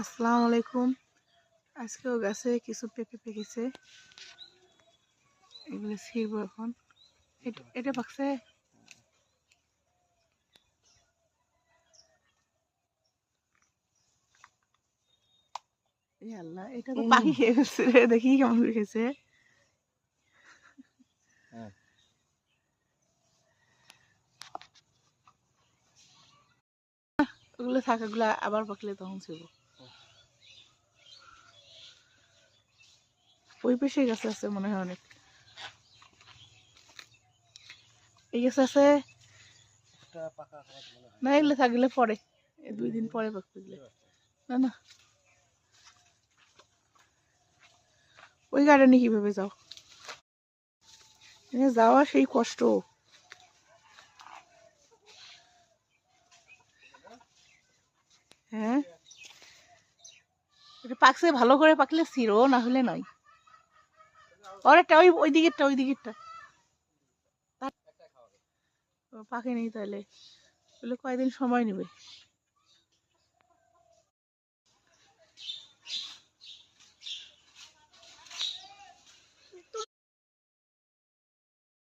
আসসালামু আলাইকুম। আজকেও গাছে কিছু পেঁপে পেকেছে, এগুলো ছিঁড়বো এখন। এটা পাকছে। আল্লাহ, এটা তো পাখি খেয়ে ফেলছে রে, দেখি কেমন করে খেয়েছে। ওগুলো থাকা গুলা আবার পাকলে তখন ছিড়বো। ওই পাশে গাছে আছে মনে হয় অনেক। এই গাছে আছে না, এগুলো থাকলে পরে 2 দিন পরে পাকবে এগুলো। না না, ওই গার্ডেনে কিভাবে যাও? যাওয়া সেই কষ্ট। হ্যাঁ, এটা পাকছে ভালো করে, পাকলে ছিঁড়ো, না হলে নয়। ওরেটা ওই দিকেরটা পাকে নেই, তাহলে কয়দিন সময় নেবে।